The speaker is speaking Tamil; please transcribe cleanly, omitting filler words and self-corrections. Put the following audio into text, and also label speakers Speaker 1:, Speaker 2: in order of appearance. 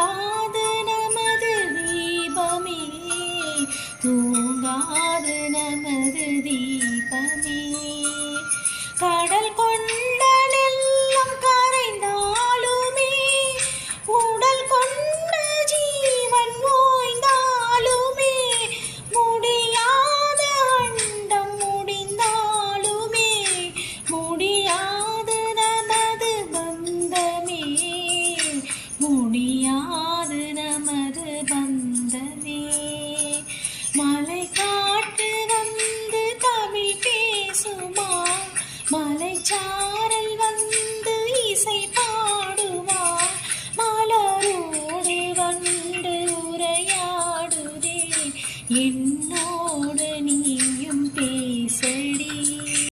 Speaker 1: தூங்காது நமது தீபமே, தூங்காது நமது தீபமே. கடல் கொண்டலெல்லாம் கரைந்தாலுமே, உடல் கொண்ட ஜீவன் ஓய்ந்தாலுமே, முடியாத அண்டம் முடிந்தாலுமே, முடியாது நமது பந்தமே, முடியாது நமது பந்தமே. மலை காட்டு வந்து தமிழ் பேசுமா, மலைச்சா